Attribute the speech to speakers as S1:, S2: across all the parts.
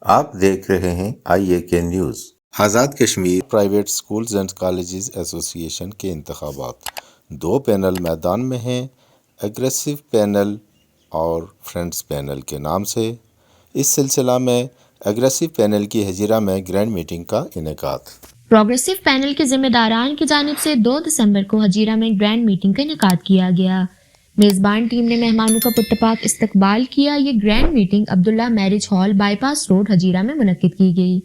S1: آپ دیکھ رہے ہیں آئی اے کے news. Azad Kashmir private schools and colleges ایسوسی ایشن کے انتخابات 2 پینل میدان میں ہیں، اگریسو پینل اور فرینڈز پینل کے نام سے۔ اس سلسلہ میں اگریسو پینل کی ہزیرہ میں گرینڈ میٹنگ کا انعقاد۔
S2: پروگریسو پینل کے ذمہ داران کی جانب سے 2 دسمبر کو ہزیرہ میں گرینڈ میٹنگ کا انعقاد کیا گیا۔ میزبان ٹیم نے مہمانوں کا پرتپاک استقبال کیا۔ یہ grand meeting Abdullah marriage hall bypass road Hazira میں منعقد کی گئی۔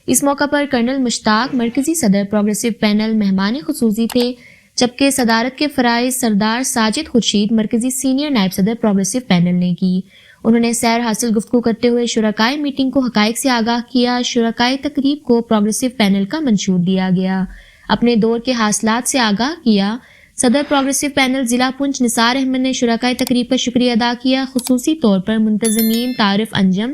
S2: اس موقع پر کرنل مشتاق مرکزی صدر پروگریسو پینل مہمان خصوصی تھے، جبکہ صدارت کے فرائض سردار ساجد خورشید مرکزی سینئر نائب صدر پروگریسو پینل نے کی۔ انہوں نے سیر حاصل گفتگو کرتے ہوئے شرکائے میٹنگ کو حقائق سے آگاہ کیا۔ شرکائے تقریب کو پروگریسو پینل کا منشور دیا گیا، اپنے دور کے حاصلات سے آگاہ کیا۔ صدر پروگریسو پینل ضلع پنچ نثار احمد نے شرکائے تقریب کا شکریہ ادا کیا، خصوصی طور پر منتظمین طارف انجم،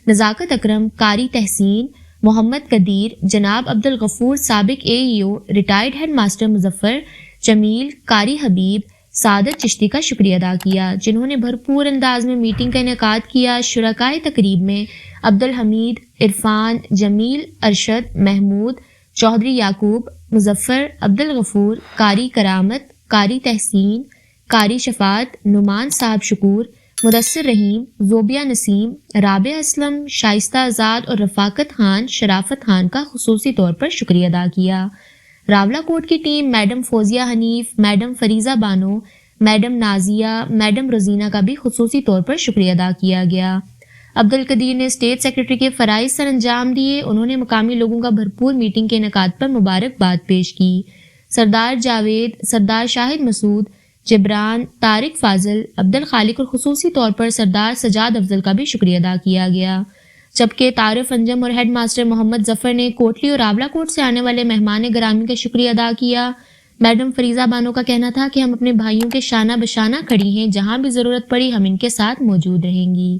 S2: نزاکت اکرم، قاری تحسین، محمد قدیر، جناب عبدالغفور سابق اے ای او، ریٹائرڈ ہیڈ ماسٹر مظفر، جمیل، قاری حبیب، سعادت چشتی کا شکریہ ادا کیا، جنہوں نے بھرپور انداز میں میٹنگ کا انعقاد کیا۔ شرکائے تقریب میں عبدالحمید، عرفان، جمیل، ارشد، محمود، چودھری یعقوب، مظفر، عبدالغفور، قاری کرامت، قاری تحسین، قاری شفاعت، نعمان صاحب شکور، مدثر رحیم، زوبیہ نسیم، رابعہ اسلم، شائستہ آزاد اور رفاقت خان، شرافت خان کا خصوصی طور پر شکریہ ادا کیا۔ راولہ کوٹ کی team madam Fouzia Hanif, madam Fareeza Bano, madam Nazia, madam Rozina کا بھی خصوصی طور پر شکریہ ادا کیا گیا۔ عبدالقدیر نے اسٹیٹ سیکرٹری کے فرائض سر انجام دیے۔ انہوں نے مقامی لوگوں کا بھرپور میٹنگ کے انعقاد پر مبارکباد پیش کی۔ سردار جاوید، سردار شاہد مسعود، جبران، طارق فاضل، عبدالخالق اور خصوصی طور پر سردار سجاد افضل کا بھی شکریہ ادا کیا گیا، جبکہ طارف انجم اور ہیڈ ماسٹر محمد ظفر نے کوٹلی اور راولہ کوٹ سے آنے والے مہمان گرامی کا شکریہ ادا کیا۔ میڈم فریزہ بانو کا کہنا تھا کہ ہم اپنے بھائیوں کے شانہ بشانہ کھڑی ہیں، جہاں بھی ضرورت پڑی ہم ان کے ساتھ موجود رہیں گی۔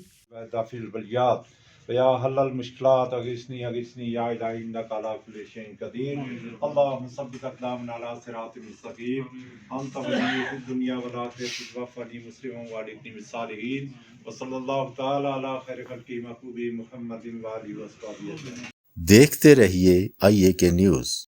S3: دافع البلیات ویا حل المشکلات اغثنی یا الہی انک علی کل شیء قدیر اللهم ثبت اقدامنا علی صراط مستقیم انت ولی فی الدنیا والآخرۃ توفنی مسلما والحقنی بالصالحین وصلی اللہ تعالی علی خیر خلقہ محبوبہ محمد وآلہ وصحبہ اجمعین۔
S1: دیکھتے رہیے آئی اے کے نیوز۔